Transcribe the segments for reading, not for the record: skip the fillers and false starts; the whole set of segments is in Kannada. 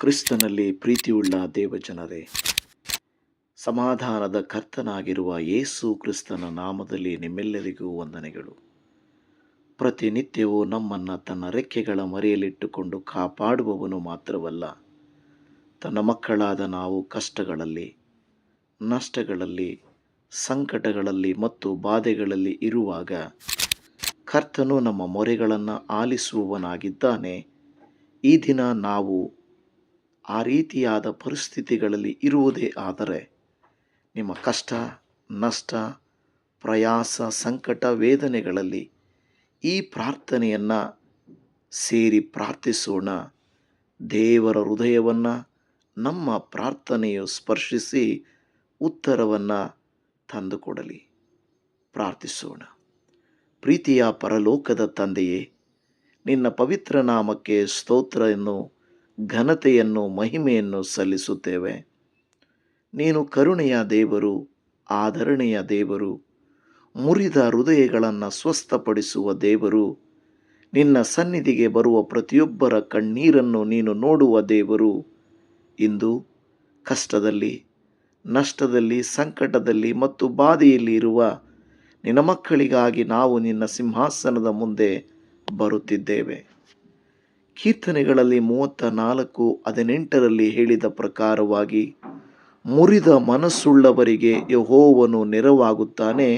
ಕ್ರಿಸ್ತನಲ್ಲಿ ಪ್ರೀತಿಯುಳ್ಳ ದೇವಜನರೇ, ಸಮಾಧಾನದ ಕರ್ತನಾಗಿರುವ ಯೇಸು ಕ್ರಿಸ್ತನ ನಾಮದಲ್ಲಿ ನಿಮ್ಮೆಲ್ಲರಿಗೂ ವಂದನೆಗಳು. ಪ್ರತಿನಿತ್ಯವೂ ನಮ್ಮನ್ನು ತನ್ನ ರೆಕ್ಕೆಗಳ ಮರೆಯಲ್ಲಿಟ್ಟುಕೊಂಡು ಕಾಪಾಡುವವನು ಮಾತ್ರವಲ್ಲ, ತನ್ನ ಮಕ್ಕಳಾದ ನಾವು ಕಷ್ಟಗಳಲ್ಲಿ, ನಷ್ಟಗಳಲ್ಲಿ, ಸಂಕಟಗಳಲ್ಲಿ ಮತ್ತು ಬಾಧೆಗಳಲ್ಲಿ ಇರುವಾಗ ಕರ್ತನು ನಮ್ಮ ಮೊರೆಗಳನ್ನು ಆಲಿಸುವವನಾಗಿದ್ದಾನೆ. ಈ ದಿನ ನಾವು ಆ ರೀತಿಯಾದ ಪರಿಸ್ಥಿತಿಗಳಲ್ಲಿ ಇರುವುದೇ ಆದರೆ ನಿಮ್ಮ ಕಷ್ಟ, ನಷ್ಟ, ಪ್ರಯಾಸ, ಸಂಕಟ, ವೇದನೆಗಳಲ್ಲಿ ಈ ಪ್ರಾರ್ಥನೆಯನ್ನು ಸೇರಿ ಪ್ರಾರ್ಥಿಸೋಣ. ದೇವರ ಹೃದಯವನ್ನು ನಮ್ಮ ಪ್ರಾರ್ಥನೆಯು ಸ್ಪರ್ಶಿಸಿ ಉತ್ತರವನ್ನು ತಂದುಕೊಡಲಿ. ಪ್ರಾರ್ಥಿಸೋಣ. ಪ್ರೀತಿಯ ಪರಲೋಕದ ತಂದೆಯೇ, ನಿನ್ನ ಪವಿತ್ರ ನಾಮಕ್ಕೆ ಸ್ತೋತ್ರವನ್ನು, ಘನತೆಯನ್ನು, ಮಹಿಮೆಯನ್ನು ಸಲ್ಲಿಸುತ್ತೇವೆ. ನೀನು ಕರುಣೆಯ ದೇವರು, ಆದರಣೆಯ ದೇವರು, ಮುರಿದ ಹೃದಯಗಳನ್ನು ಸ್ವಸ್ಥಪಡಿಸುವ ದೇವರು. ನಿನ್ನ ಸನ್ನಿಧಿಗೆ ಬರುವ ಪ್ರತಿಯೊಬ್ಬರ ಕಣ್ಣೀರನ್ನು ನೀನು ನೋಡುವ ದೇವರು. ಇಂದು ಕಷ್ಟದಲ್ಲಿ, ನಷ್ಟದಲ್ಲಿ, ಸಂಕಟದಲ್ಲಿ ಮತ್ತು ಬಾಧೆಯಲ್ಲಿ ಇರುವ ನಿನ್ನ ಮಕ್ಕಳಿಗಾಗಿ ನಾವು ನಿನ್ನ ಸಿಂಹಾಸನದ ಮುಂದೆ ಬರುತ್ತಿದ್ದೇವೆ. ಕೀರ್ತನೆಗಳಲ್ಲಿ 34:18 ಹೇಳಿದ ಪ್ರಕಾರವಾಗಿ, ಮುರಿದ ಮನಸ್ಸುಳ್ಳವರಿಗೆ ಯೆಹೋವನು ನೆರವಾಗುತ್ತಾನೆ,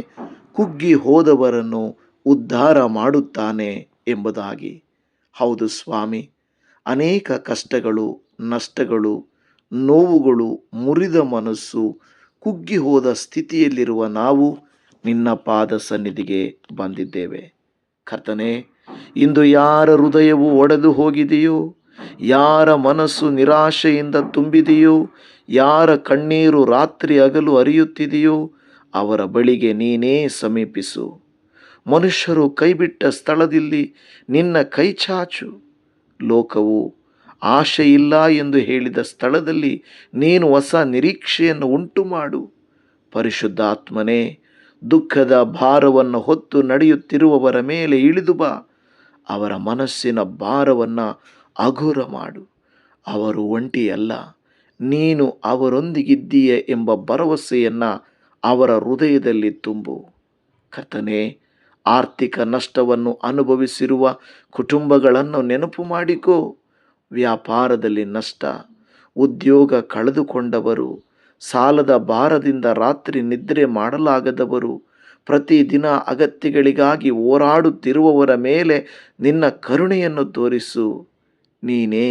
ಕುಗ್ಗಿ ಹೋದವರನ್ನು ಉದ್ಧಾರ ಮಾಡುತ್ತಾನೆ ಎಂಬುದಾಗಿ. ಹೌದು ಸ್ವಾಮಿ, ಅನೇಕ ಕಷ್ಟಗಳು, ನಷ್ಟಗಳು, ನೋವುಗಳು, ಮುರಿದ ಮನಸ್ಸು, ಕುಗ್ಗಿ ಹೋದ ಸ್ಥಿತಿಯಲ್ಲಿರುವ ನಾವು ನಿನ್ನ ಪಾದ ಸನ್ನಿಧಿಗೆ ಬಂದಿದ್ದೇವೆ. ಕರ್ತನೇ, ಇಂದು ಯಾರ ಹೃದಯವು ಒಡೆದು ಹೋಗಿದೆಯೋ, ಯಾರ ಮನಸ್ಸು ನಿರಾಶೆಯಿಂದ ತುಂಬಿದೆಯೋ, ಯಾರ ಕಣ್ಣೀರು ರಾತ್ರಿ ಹಗಲು ಹರಿಯುತ್ತಿದೆಯೋ ಅವರ ಬಳಿಗೆ ನೀನೇ ಸಮೀಪಿಸು. ಮನುಷ್ಯರು ಕೈಬಿಟ್ಟ ಸ್ಥಳದಲ್ಲಿ ನಿನ್ನ ಕೈ ಚಾಚು. ಲೋಕವು ಆಶೆಯಿಲ್ಲ ಎಂದು ಹೇಳಿದ ಸ್ಥಳದಲ್ಲಿ ನೀನು ಹೊಸ ನಿರೀಕ್ಷೆಯನ್ನು ಉಂಟು ಮಾಡು. ಪರಿಶುದ್ಧಾತ್ಮನೇ, ದುಃಖದ ಭಾರವನ್ನು ಹೊತ್ತು ನಡೆಯುತ್ತಿರುವವರ ಮೇಲೆ ಇಳಿದು ಬಾ. ಅವರ ಮನಸ್ಸಿನ ಭಾರವನ್ನು ಹಗುರ ಮಾಡು. ಅವರು ಒಂಟಿಯಲ್ಲ, ನೀನು ಅವರೊಂದಿಗಿದ್ದೀಯ ಎಂಬ ಭರವಸೆಯನ್ನು ಅವರ ಹೃದಯದಲ್ಲಿ ತುಂಬು. ಕರ್ತನೇ, ಆರ್ಥಿಕ ನಷ್ಟವನ್ನು ಅನುಭವಿಸಿರುವ ಕುಟುಂಬಗಳನ್ನು ನೆನಪು ಮಾಡಿಕೋ. ವ್ಯಾಪಾರದಲ್ಲಿ ನಷ್ಟ, ಉದ್ಯೋಗ ಕಳೆದುಕೊಂಡವರು, ಸಾಲದ ಭಾರದಿಂದ ರಾತ್ರಿ ನಿದ್ರೆ ಮಾಡಲಾಗದವರು, ಪ್ರತಿದಿನ ಅಗತ್ಯಗಳಿಗಾಗಿ ಹೋರಾಡುತ್ತಿರುವವರ ಮೇಲೆ ನಿನ್ನ ಕರುಣೆಯನ್ನು ತೋರಿಸು. ನೀನೇ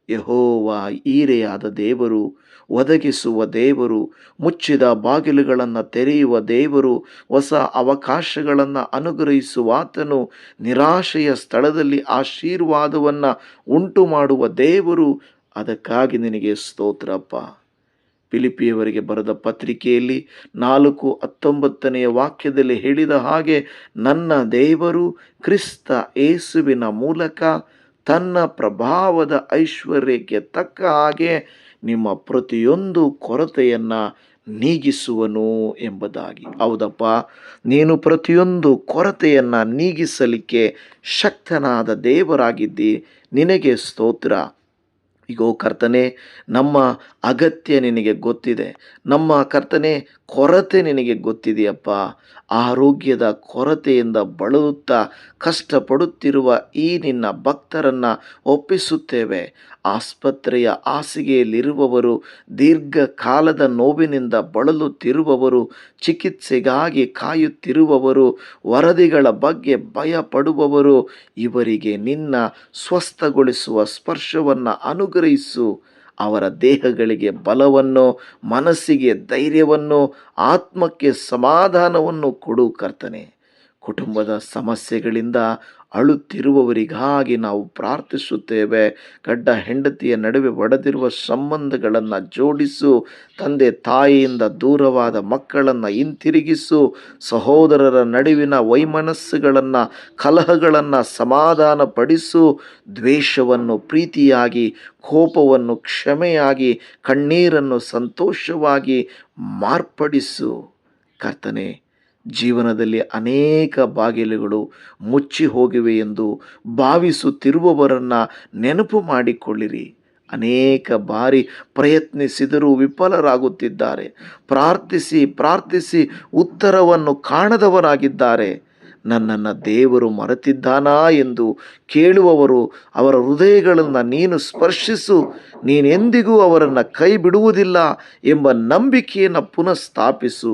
ಯೆಹೋವ, ಈರೆಯಾದ ದೇವರು, ಒದಗಿಸುವ ದೇವರು, ಮುಚ್ಚಿದ ಬಾಗಿಲುಗಳನ್ನು ತೆರೆಯುವ ದೇವರು, ಹೊಸ ಅವಕಾಶಗಳನ್ನು ಅನುಗ್ರಹಿಸುವಾತನು, ನಿರಾಶೆಯ ಸ್ಥಳದಲ್ಲಿ ಆಶೀರ್ವಾದವನ್ನು ಉಂಟು ಮಾಡುವ ದೇವರು. ಅದಕ್ಕಾಗಿ ನಿನಗೆ ಸ್ತೋತ್ರಪ್ಪ. ಫಿಲಿಪ್ಪಿಯವರಿಗೆ ಬರೆದ ಪತ್ರಿಕೆಯಲ್ಲಿ 4:19 ಹೇಳಿದ ಹಾಗೆ, ನನ್ನ ದೇವರು ಕ್ರಿಸ್ತ ಯೇಸುವಿನ ಮೂಲಕ ತನ್ನ ಪ್ರಭಾವದ ಐಶ್ವರ್ಯಕ್ಕೆ ತಕ್ಕ ಹಾಗೆ ನಿಮ್ಮ ಪ್ರತಿಯೊಂದು ಕೊರತೆಯನ್ನು ನೀಗಿಸುವನು ಎಂಬುದಾಗಿ. ಹೌದಪ್ಪ, ನೀನು ಪ್ರತಿಯೊಂದು ಕೊರತೆಯನ್ನು ನೀಗಿಸಲಿಕ್ಕೆ ಶಕ್ತನಾದ ದೇವರಾಗಿದ್ದಿ. ನಿನಗೆ ಸ್ತೋತ್ರ. ಇಗೋ ಕರ್ತನೆ, ನಮ್ಮ ಅಗತ್ಯ ನಿನಗೆ ಗೊತ್ತಿದೆ. ನಮ್ಮ ಕರ್ತನೆ, ಕೊರತೆ ನಿನಗೆ ಗೊತ್ತಿದೆಯಪ್ಪ. ಆರೋಗ್ಯದ ಕೊರತೆಯಿಂದ ಬಳಲುತ್ತಾ ಕಷ್ಟಪಡುತ್ತಿರುವ ಈ ನಿನ್ನ ಭಕ್ತರನ್ನು ಒಪ್ಪಿಸುತ್ತೇವೆ. ಆಸ್ಪತ್ರೆಯ ಹಾಸಿಗೆಯಲ್ಲಿರುವವರು, ದೀರ್ಘಕಾಲದ ನೋವಿನಿಂದ ಬಳಲುತ್ತಿರುವವರು, ಚಿಕಿತ್ಸೆಗಾಗಿ ಕಾಯುತ್ತಿರುವವರು, ವರದಿಗಳ ಬಗ್ಗೆ ಭಯಪಡುವವರು, ಇವರಿಗೆ ನಿನ್ನ ಸ್ವಸ್ಥಗೊಳಿಸುವ ಸ್ಪರ್ಶವನ್ನು ಅನುಗ್ರಹಿಸು. ಅವರ ದೇಹಗಳಿಗೆ ಬಲವನ್ನು, ಮನಸ್ಸಿಗೆ ಧೈರ್ಯವನ್ನು, ಆತ್ಮಕ್ಕೆ ಸಮಾಧಾನವನ್ನು ಕೊಡು ಕರ್ತನೆ. ಕುಟುಂಬದ ಸಮಸ್ಯೆಗಳಿಂದ ಅಳುತ್ತಿರುವವರಿಗಾಗಿ ನಾವು ಪ್ರಾರ್ಥಿಸುತ್ತೇವೆ. ಗಂಡ ಹೆಂಡತಿಯ ನಡುವೆ ಒಡೆದಿರುವ ಸಂಬಂಧಗಳನ್ನು ಜೋಡಿಸು. ತಂದೆ ತಾಯಿಯಿಂದ ದೂರವಾದ ಮಕ್ಕಳನ್ನು ಹಿಂತಿರುಗಿಸು. ಸಹೋದರರ ನಡುವಿನ ವೈಮನಸ್ಸುಗಳನ್ನು, ಕಲಹಗಳನ್ನು ಸಮಾಧಾನಪಡಿಸು. ದ್ವೇಷವನ್ನು ಪ್ರೀತಿಯಾಗಿ, ಕೋಪವನ್ನು ಕ್ಷಮೆಯಾಗಿ, ಕಣ್ಣೀರನ್ನು ಸಂತೋಷವಾಗಿ ಮಾರ್ಪಡಿಸು ಕರ್ತನೆ. ಜೀವನದಲ್ಲಿ ಅನೇಕ ಬಾಗಿಲುಗಳು ಮುಚ್ಚಿ ಹೋಗಿವೆ ಎಂದು ಭಾವಿಸುತ್ತಿರುವವರನ್ನು ನೆನಪು ಮಾಡಿಕೊಳ್ಳಿರಿ. ಅನೇಕ ಬಾರಿ ಪ್ರಯತ್ನಿಸಿದರೂ ವಿಫಲರಾಗುತ್ತಿದ್ದಾರೆ. ಪ್ರಾರ್ಥಿಸಿ ಪ್ರಾರ್ಥಿಸಿ ಉತ್ತರವನ್ನು ಕಾಣದವರಾಗಿದ್ದಾರೆ. ನನ್ನನ್ನು ದೇವರು ಮರೆತಿದ್ದಾನಾ ಎಂದು ಕೇಳುವವರು, ಅವರ ಹೃದಯಗಳನ್ನು ನೀನು ಸ್ಪರ್ಶಿಸು, ನೀನೆಂದಿಗೂ ಅವರನ್ನು ಕೈ ಬಿಡುವುದಿಲ್ಲ ಎಂಬ ನಂಬಿಕೆಯನ್ನು ಪುನಃ ಸ್ಥಾಪಿಸು.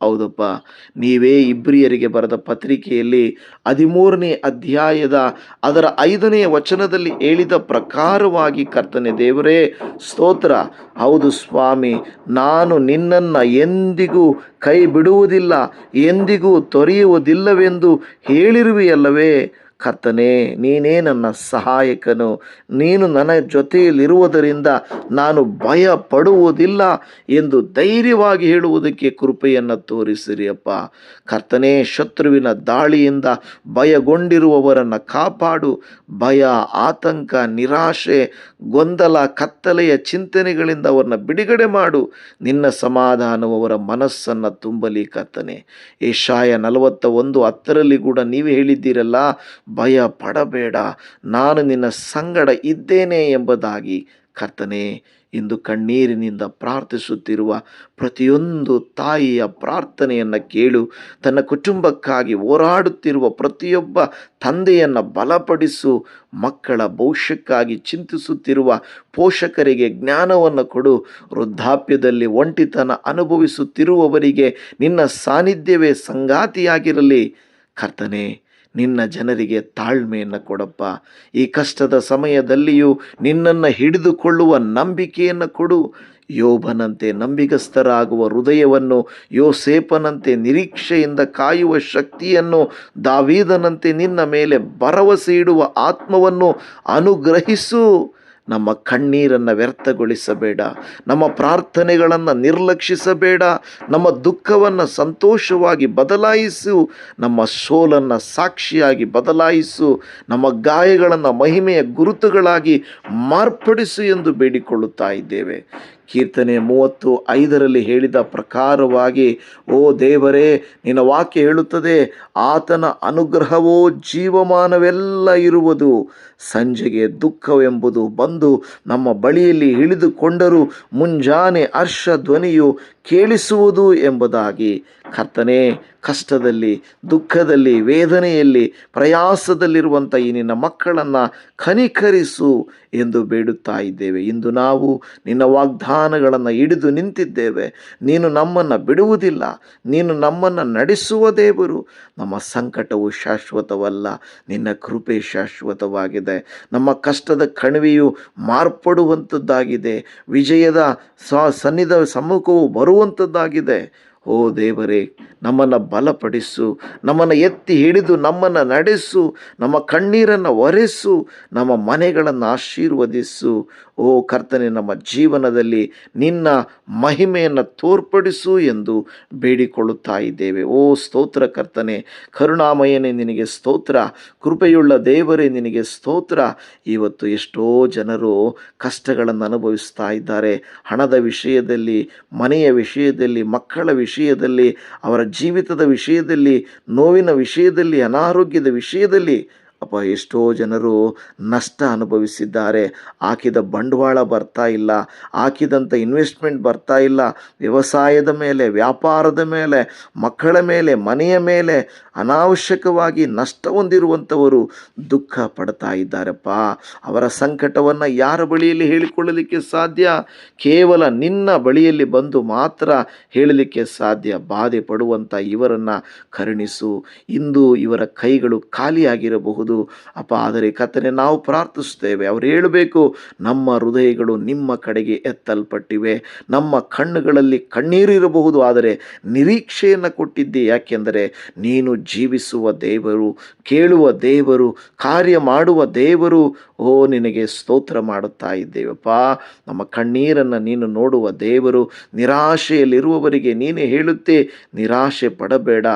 ಹೌದಪ್ಪ, ನೀವೇ ಇಬ್ರಿಯರಿಗೆ ಬರೆದ ಪತ್ರಿಕೆಯಲ್ಲಿ 13ನೇ ಅಧ್ಯಾಯದ ಅದರ 5ನೇ ವಚನದಲ್ಲಿ ಹೇಳಿದ ಪ್ರಕಾರವಾಗಿ ಕರ್ತನೆ ದೇವರೇ ಸ್ತೋತ್ರ. ಹೌದು ಸ್ವಾಮಿ, ನಾನು ನಿನ್ನನ್ನು ಎಂದಿಗೂ ಕೈ ಬಿಡುವುದಿಲ್ಲ, ಎಂದಿಗೂ ತೊರೆಯುವುದಿಲ್ಲವೆಂದು ಹೇಳಿರುವೆಯಲ್ಲವೇ. ಕರ್ತನೇ, ನೀನೇ ನನ್ನ ಸಹಾಯಕನು, ನೀನು ನನ್ನ ಜೊತೆಯಲ್ಲಿರುವುದರಿಂದ ನಾನು ಭಯ ಪಡುವುದಿಲ್ಲ ಎಂದು ಧೈರ್ಯವಾಗಿ ಹೇಳುವುದಕ್ಕೆ ಕೃಪೆಯನ್ನು ತೋರಿಸಿರಿ ಅಪ್ಪ. ಕರ್ತನೇ, ಶತ್ರುವಿನ ದಾಳಿಯಿಂದ ಭಯಗೊಂಡಿರುವವರನ್ನು ಕಾಪಾಡು. ಭಯ, ಆತಂಕ, ನಿರಾಶೆ, ಗೊಂದಲ, ಕತ್ತಲೆಯ ಚಿಂತನೆಗಳಿಂದ ಅವರನ್ನು ಬಿಡುಗಡೆ ಮಾಡು. ನಿನ್ನ ಸಮಾಧಾನವು ಅವರ ಮನಸ್ಸನ್ನು ತುಂಬಲಿ ಕರ್ತನೆ. ಯೆಶಾಯ 41:10 ಕೂಡ ನೀವೇ ಹೇಳಿದ್ದೀರಲ್ಲ, ಭಯ ಪಡಬೇಡ, ನಾನು ನಿನ್ನ ಸಂಗಡ ಇದ್ದೇನೆ ಎಂಬುದಾಗಿ. ಕರ್ತನೆ, ಇಂದು ಕಣ್ಣೀರಿನಿಂದ ಪ್ರಾರ್ಥಿಸುತ್ತಿರುವ ಪ್ರತಿಯೊಂದು ತಾಯಿಯ ಪ್ರಾರ್ಥನೆಯನ್ನು ಕೇಳು. ತನ್ನ ಕುಟುಂಬಕ್ಕಾಗಿ ಹೋರಾಡುತ್ತಿರುವ ಪ್ರತಿಯೊಬ್ಬ ತಂದೆಯನ್ನು ಬಲಪಡಿಸು. ಮಕ್ಕಳ ಭವಿಷ್ಯಕ್ಕಾಗಿ ಚಿಂತಿಸುತ್ತಿರುವ ಪೋಷಕರಿಗೆ ಜ್ಞಾನವನ್ನು ಕೊಡು. ವೃದ್ಧಾಪ್ಯದಲ್ಲಿ ಒಂಟಿತನ ಅನುಭವಿಸುತ್ತಿರುವವರಿಗೆ ನಿನ್ನ ಸಾನ್ನಿಧ್ಯವೇ ಸಂಗಾತಿಯಾಗಿರಲಿ. ಕರ್ತನೆ, ನಿನ್ನ ಜನರಿಗೆ ತಾಳ್ಮೆಯನ್ನು ಕೊಡಪ್ಪ. ಈ ಕಷ್ಟದ ಸಮಯದಲ್ಲಿಯೂ ನಿನ್ನನ್ನು ಹಿಡಿದುಕೊಳ್ಳುವ ನಂಬಿಕೆಯನ್ನು ಕೊಡು. ಯೋಬನಂತೆ ನಂಬಿಗಸ್ತರಾಗುವ ಹೃದಯವನ್ನು, ಯೋಸೇಫನಂತೆ ನಿರೀಕ್ಷೆಯಿಂದ ಕಾಯುವ ಶಕ್ತಿಯನ್ನು, ದಾವೀದನಂತೆ ನಿನ್ನ ಮೇಲೆ ಭರವಸೆ ಇಡುವ ಆತ್ಮವನ್ನು ಅನುಗ್ರಹಿಸು. ನಮ್ಮ ಕಣ್ಣೀರನ್ನು ವ್ಯರ್ಥಗೊಳಿಸಬೇಡ, ನಮ್ಮ ಪ್ರಾರ್ಥನೆಗಳನ್ನು ನಿರ್ಲಕ್ಷಿಸಬೇಡ. ನಮ್ಮ ದುಃಖವನ್ನು ಸಂತೋಷವಾಗಿ ಬದಲಾಯಿಸು, ನಮ್ಮ ಸೋಲನ್ನು ಸಾಕ್ಷಿಯಾಗಿ ಬದಲಾಯಿಸು, ನಮ್ಮ ಗಾಯಗಳನ್ನು ಮಹಿಮೆಯ ಗುರುತುಗಳಾಗಿ ಮಾರ್ಪಡಿಸು ಎಂದು ಬೇಡಿಕೊಳ್ಳುತ್ತಾ ಇದ್ದೇವೆ. ಕೀರ್ತನೆ 35 ಹೇಳಿದ ಪ್ರಕಾರವಾಗಿ, ಓ ದೇವರೇ, ನಿನ್ನ ವಾಕ್ಯ ಹೇಳುತ್ತದೆ, ಆತನ ಅನುಗ್ರಹವೋ ಜೀವಮಾನವೆಲ್ಲ ಇರುವುದು. ಸಂಜೆಗೆ ದುಃಖವೆಂಬುದು ಬಂದು ನಮ್ಮ ಬಳಿಯಲ್ಲಿ ಇಳಿದುಕೊಂಡರೂ ಮುಂಜಾನೆ ಹರ್ಷ ಧ್ವನಿಯು ಕೇಳಿಸುವುದು ಎಂಬುದಾಗಿ. ಕರ್ತನೇ, ಕಷ್ಟದಲ್ಲಿ, ದುಃಖದಲ್ಲಿ, ವೇದನೆಯಲ್ಲಿ, ಪ್ರಯಾಸದಲ್ಲಿರುವಂಥ ಈ ನಿನ್ನ ಮಕ್ಕಳನ್ನು ಕನಿಕರಿಸು ಎಂದು ಬೇಡುತ್ತಾ ಇದ್ದೇವೆ. ಇಂದು ನಾವು ನಿನ್ನ ವಾಗ್ದಾನಗಳನ್ನು ಹಿಡಿದು ನಿಂತಿದ್ದೇವೆ. ನೀನು ನಮ್ಮನ್ನು ಬಿಡುವುದಿಲ್ಲ, ನೀನು ನಮ್ಮನ್ನು ನಡೆಸುವ ದೇವರು. ನಮ್ಮ ಸಂಕಟವು ಶಾಶ್ವತವಲ್ಲ, ನಿನ್ನ ಕೃಪೆ ಶಾಶ್ವತವಾಗಿದೆ. ನಮ್ಮ ಕಷ್ಟದ ಕಣಿವೆಯು ಮಾರ್ಪಡುವಂಥದ್ದಾಗಿದೆ, ವಿಜಯದ ಸಮ್ಮುಖವು ಬರುವಂಥದ್ದಾಗಿದೆ. ಓ ದೇವರೇ, ನಮ್ಮನ್ನು ಬಲಪಡಿಸು, ನಮ್ಮನ್ನು ಎತ್ತಿ ಹಿಡಿದು ನಮ್ಮನ್ನು ನಡೆಸು, ನಮ್ಮ ಕಣ್ಣೀರನ್ನು ಒರೆಸು, ನಮ್ಮ ಮನೆಗಳನ್ನು ಆಶೀರ್ವದಿಸು. ಓ ಕರ್ತನೆ, ನಮ್ಮ ಜೀವನದಲ್ಲಿ ನಿನ್ನ ಮಹಿಮೆಯನ್ನು ತೋರ್ಪಡಿಸು ಎಂದು ಬೇಡಿಕೊಳ್ಳುತ್ತಾ ಇದ್ದೇವೆ. ಓ ಸ್ತೋತ್ರ ಕರ್ತನೆ, ಕರುಣಾಮಯನೇ ನಿನಗೆ ಸ್ತೋತ್ರ, ಕೃಪೆಯುಳ್ಳ ದೇವರೇ ನಿನಗೆ ಸ್ತೋತ್ರ. ಇವತ್ತು ಎಷ್ಟೋ ಜನರು ಕಷ್ಟಗಳನ್ನು ಅನುಭವಿಸ್ತಾ ಇದ್ದಾರೆ. ಹಣದ ವಿಷಯದಲ್ಲಿ, ಮನೆಯ ವಿಷಯದಲ್ಲಿ, ಮಕ್ಕಳ ವಿಷಯದಲ್ಲಿ, ಅವರ ಜೀವಿತದ ವಿಷಯದಲ್ಲಿ, ನೋವಿನ ವಿಷಯದಲ್ಲಿ, ಅನಾರೋಗ್ಯದ ವಿಷಯದಲ್ಲಿ ಅಪ್ಪ, ಎಷ್ಟೋ ಜನರು ನಷ್ಟ ಅನುಭವಿಸಿದ್ದಾರೆ. ಹಾಕಿದ ಬಂಡವಾಳ ಬರ್ತಾ ಇಲ್ಲ, ಹಾಕಿದಂಥ ಇನ್ವೆಸ್ಟ್ಮೆಂಟ್ ಬರ್ತಾ ಇಲ್ಲ. ವ್ಯವಸಾಯದ ಮೇಲೆ, ವ್ಯಾಪಾರದ ಮೇಲೆ, ಮಕ್ಕಳ ಮೇಲೆ, ಮನೆಯ ಮೇಲೆ ಅನಾವಶ್ಯಕವಾಗಿ ನಷ್ಟ ಹೊಂದಿರುವಂಥವರು ದುಃಖ ಪಡ್ತಾ ಇದ್ದಾರಪ್ಪ. ಅವರ ಸಂಕಟವನ್ನು ಯಾರ ಬಳಿಯಲ್ಲಿ ಹೇಳಿಕೊಳ್ಳಲಿಕ್ಕೆ ಸಾಧ್ಯ? ಕೇವಲ ನಿನ್ನ ಬಳಿಯಲ್ಲಿ ಬಂದು ಮಾತ್ರ ಹೇಳಲಿಕ್ಕೆ ಸಾಧ್ಯ. ಬಾಧೆ ಪಡುವಂಥ ಇವರನ್ನು ಕರುಣಿಸು. ಇಂದು ಇವರ ಕೈಗಳು ಖಾಲಿಯಾಗಿರಬಹುದು ಅಪ್ಪ, ಆದರೆ ಕರ್ತನೇ, ನಾವು ಪ್ರಾರ್ಥಿಸ್ತೇವೆ. ಅವರು ಹೇಳಬೇಕು, ನಮ್ಮ ಹೃದಯಗಳು ನಿಮ್ಮ ಕಡೆಗೆ ಎತ್ತಲ್ಪಟ್ಟಿವೆ. ನಮ್ಮ ಕಣ್ಣುಗಳಲ್ಲಿ ಕಣ್ಣೀರಿರಬಹುದು, ಆದರೆ ನಿರೀಕ್ಷೆಯನ್ನು ಕೊಟ್ಟಿದ್ದೆ. ಯಾಕೆಂದರೆ ನೀನು ಜೀವಿಸುವ ದೇವರು, ಕೇಳುವ ದೇವರು, ಕಾರ್ಯ ಮಾಡುವ ದೇವರು. ಓ ನಿನಗೆ ಸ್ತೋತ್ರ ಮಾಡುತ್ತಾ ಇದ್ದೇವಪ್ಪ. ನಮ್ಮ ಕಣ್ಣೀರನ್ನು ನೀನು ನೋಡುವ ದೇವರು. ನಿರಾಶೆಯಲ್ಲಿರುವವರಿಗೆ ನೀನೇ ಹೇಳುತ್ತೆ, ನಿರಾಶೆ ಪಡಬೇಡ,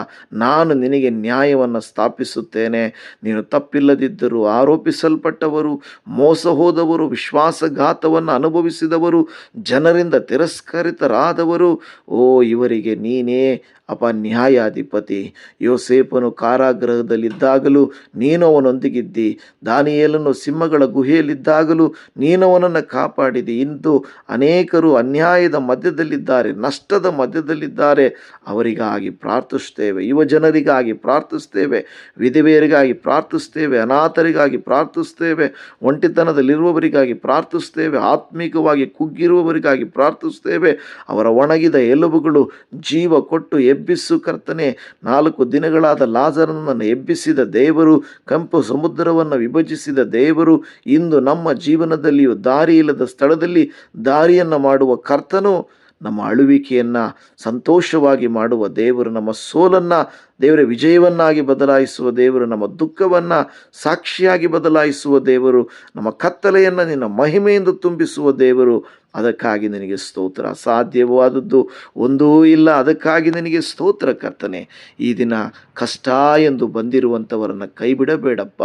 ನಾನು ನಿನಗೆ ನ್ಯಾಯವನ್ನು ಸ್ಥಾಪಿಸುತ್ತೇನೆ. ನೀನು ತಪ್ಪಿಲ್ಲದಿದ್ದರೂ ಆರೋಪಿಸಲ್ಪಟ್ಟವರು, ಮೋಸ ಹೋದವರು, ವಿಶ್ವಾಸಘಾತವನ್ನು ಅನುಭವಿಸಿದವರು, ಜನರಿಂದ ತಿರಸ್ಕರಿತರಾದವರು, ಓ ಇವರಿಗೆ ನೀನೇ ಅಪ್ಪ ನ್ಯಾಯಾಧಿಪತಿ. ಯೋಸೇಫನು ಕಾರಾಗೃಹದಲ್ಲಿದ್ದಾಗಲೂ ನೀನು ಅವನೊಂದಿಗಿದ್ದಿ. ದಾನಿಯೇಲನು ಸಿಂಹಗಳ ಗುಹೆಯಲ್ಲಿದ್ದಾಗಲೂ ನೀನು ಅವನನ್ನು ಕಾಪಾಡಿದಿ. ಇಂದು ಅನೇಕರು ಅನ್ಯಾಯದ ಮಧ್ಯದಲ್ಲಿದ್ದಾರೆ, ನಷ್ಟದ ಮಧ್ಯದಲ್ಲಿದ್ದಾರೆ. ಅವರಿಗಾಗಿ ಪ್ರಾರ್ಥಿಸ್ತೇವೆ, ಯುವ ಜನರಿಗಾಗಿ ಪ್ರಾರ್ಥಿಸ್ತೇವೆ, ವಿಧವೆಯರಿಗಾಗಿ ಪ್ರಾರ್ಥಿಸ್ತೇವೆ, ಅನಾಥರಿಗಾಗಿ ಪ್ರಾರ್ಥಿಸ್ತೇವೆ, ಒಂಟಿತನದಲ್ಲಿರುವವರಿಗಾಗಿ ಪ್ರಾರ್ಥಿಸ್ತೇವೆ, ಆತ್ಮಿಕವಾಗಿ ಕುಗ್ಗಿರುವವರಿಗಾಗಿ ಪ್ರಾರ್ಥಿಸ್ತೇವೆ. ಅವರ ಒಣಗಿದ ಎಲುಬುಗಳು ಜೀವ ಕೊಟ್ಟು ಎಬ್ಬಿಸು ಕರ್ತನೆ. 4 ದಿನಗಳಾದ ಲಾಜರನನ್ನು ಎಬ್ಬಿಸಿದ ದೇವರು, ಕೆಂಪು ಸಮುದ್ರವನ್ನು ವಿಭಜಿಸಿದ ದೇವರು, ಇಂದು ನಮ್ಮ ಜೀವನದಲ್ಲಿಯೂ ದಾರಿ ಇಲ್ಲದ ಸ್ಥಳದಲ್ಲಿ ದಾರಿಯನ್ನು ಮಾಡುವ ಕರ್ತನು, ನಮ್ಮ ಅಳುವಿಕೆಯನ್ನು ಸಂತೋಷವಾಗಿ ಮಾಡುವ ದೇವರು, ನಮ್ಮ ಸೋಲನ್ನು ದೇವರ ವಿಜಯವನ್ನಾಗಿ ಬದಲಾಯಿಸುವ ದೇವರು, ನಮ್ಮ ದುಃಖವನ್ನು ಸಾಕ್ಷಿಯಾಗಿ ಬದಲಾಯಿಸುವ ದೇವರು, ನಮ್ಮ ಕತ್ತಲೆಯನ್ನು ನಿನ್ನ ಮಹಿಮೆಯಿಂದ ತುಂಬಿಸುವ ದೇವರು. ಅದಕ್ಕಾಗಿ ನಿನಗೆ ಸ್ತೋತ್ರ. ಸಾಧ್ಯವಾದದ್ದು ಒಂದೂ ಇಲ್ಲ, ಅದಕ್ಕಾಗಿ ನಿನಗೆ ಸ್ತೋತ್ರ ಕರ್ತನೆ. ಈ ದಿನ ಕಷ್ಟ ಎಂದು ಬಂದಿರುವಂಥವರನ್ನು ಕೈ ಬಿಡಬೇಡಪ್ಪ.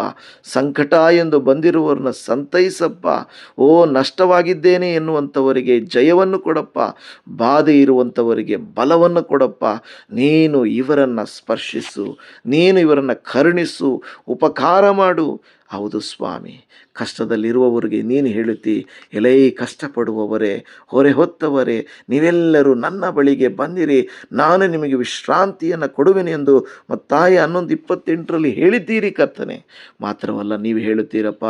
ಸಂಕಟ ಎಂದು ಬಂದಿರುವವರನ್ನ ಸಂತೈಸಪ್ಪ. ಓ ನಷ್ಟವಾಗಿದ್ದೇನೆ ಎನ್ನುವಂಥವರಿಗೆ ಜಯವನ್ನು ಕೊಡಪ್ಪ. ಬಾಧೆ ಇರುವಂಥವರಿಗೆ ಬಲವನ್ನು ಕೊಡಪ್ಪ. ನೀನು ಇವರನ್ನು ಸ್ಪರ್ಶಿಸು, ನೀನು ಇವರನ್ನು ಕರುಣಿಸು, ಉಪಕಾರ ಮಾಡು. ಹೌದು ಸ್ವಾಮಿ, ಕಷ್ಟದಲ್ಲಿರುವವರಿಗೆ ನೀನು ಹೇಳುತ್ತಿ, ಎಲೈ ಕಷ್ಟಪಡುವವರೇ, ಹೊರೆ ಹೊತ್ತವರೇ, ನೀವೆಲ್ಲರೂ ನನ್ನ ಬಳಿಗೆ ಬಂದಿರಿ, ನಾನು ನಿಮಗೆ ವಿಶ್ರಾಂತಿಯನ್ನು ಕೊಡುವೆನು ಎಂದು ಮತ್ತಾಯ 11:28 ಹೇಳಿದ್ದೀರಿ ಕರ್ತನೆ. ಮಾತ್ರವಲ್ಲ, ನೀವು ಹೇಳುತ್ತೀರಪ್ಪ,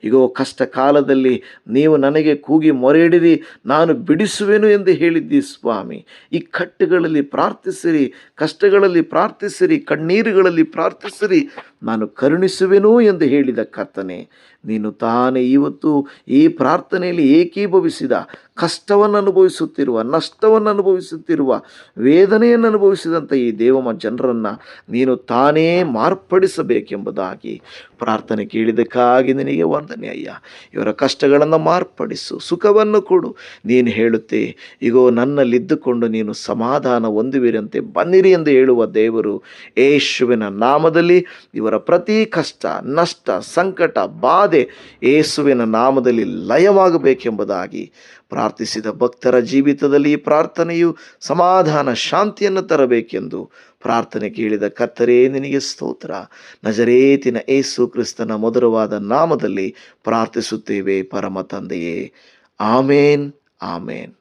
ಇಗೋ ಕಷ್ಟ ಕಾಲದಲ್ಲಿ ನೀವು ನನಗೆ ಕೂಗಿ ಮೊರೆಯಿಡಿರಿ, ನಾನು ಬಿಡಿಸುವೆನು ಎಂದು ಹೇಳಿದ್ದಿ ಸ್ವಾಮಿ. ಈ ಕಟ್ಟುಗಳಲ್ಲಿ ಪ್ರಾರ್ಥಿಸಿರಿ, ಕಷ್ಟಗಳಲ್ಲಿ ಪ್ರಾರ್ಥಿಸಿರಿ, ಕಣ್ಣೀರುಗಳಲ್ಲಿ ಪ್ರಾರ್ಥಿಸಿರಿ, ನಾನು ಕರುಣಿಸುವೆನು ಎಂದು ಹೇಳಿದ ಕರ್ತನೆ. ನೀನು ತಾನೇ ಇವತ್ತು ಈ ಪ್ರಾರ್ಥನೆಯಲ್ಲಿ ಏಕೀಭವಿಸಿದ, ಕಷ್ಟವನ್ನು ಅನುಭವಿಸುತ್ತಿರುವ, ನಷ್ಟವನ್ನು ಅನುಭವಿಸುತ್ತಿರುವ, ವೇದನೆಯನ್ನು ಅನುಭವಿಸಿದಂಥ ಈ ದೇವಮ ಜನರನ್ನು ನೀನು ತಾನೇ ಮಾರ್ಪಡಿಸಬೇಕೆಂಬುದಾಗಿ ಪ್ರಾರ್ಥನೆ ಕೇಳಿದಕ್ಕಾಗಿ ನಿನಗೆ ವಂದನೆ ಅಯ್ಯ. ಇವರ ಕಷ್ಟಗಳನ್ನು ಮಾರ್ಪಡಿಸು, ಸುಖವನ್ನು ಕೊಡು. ನೀನು ಹೇಳುತ್ತೆ, ಇಗೋ ನನ್ನಲ್ಲಿದ್ದುಕೊಂಡು ನೀನು ಸಮಾಧಾನ ಹೊಂದುವಿರಂತೆ ಬನ್ನಿರಿ ಎಂದು ಹೇಳುವ ದೇವರು. ಯೇಸುವಿನ ನಾಮದಲ್ಲಿ ಇವರ ಪ್ರತಿ ಕಷ್ಟ, ನಷ್ಟ, ಸಂಕಟ, ಬಾಧೆ ಯೇಸುವಿನ ನಾಮದಲ್ಲಿ ಲಯವಾಗಬೇಕೆಂಬುದಾಗಿ ಪ್ರಾರ್ಥಿಸಿದ ಭಕ್ತರ ಜೀವಿತದಲ್ಲಿ ಈ ಪ್ರಾರ್ಥನೆಯು ಸಮಾಧಾನ, ಶಾಂತಿಯನ್ನು ತರಬೇಕೆಂದು ಪ್ರಾರ್ಥನೆ ಕೇಳಿದ ಕರ್ತರೇ ನಿನಗೆ ಸ್ತೋತ್ರ. ನಜರೇತಿನ ಯೇಸು ಕ್ರಿಸ್ತನ ಮಧುರವಾದ ನಾಮದಲ್ಲಿ ಪ್ರಾರ್ಥಿಸುತ್ತೇವೆ ಪರಮ ತಂದೆಯೇ. ಆಮೇನ್, ಆಮೇನ್.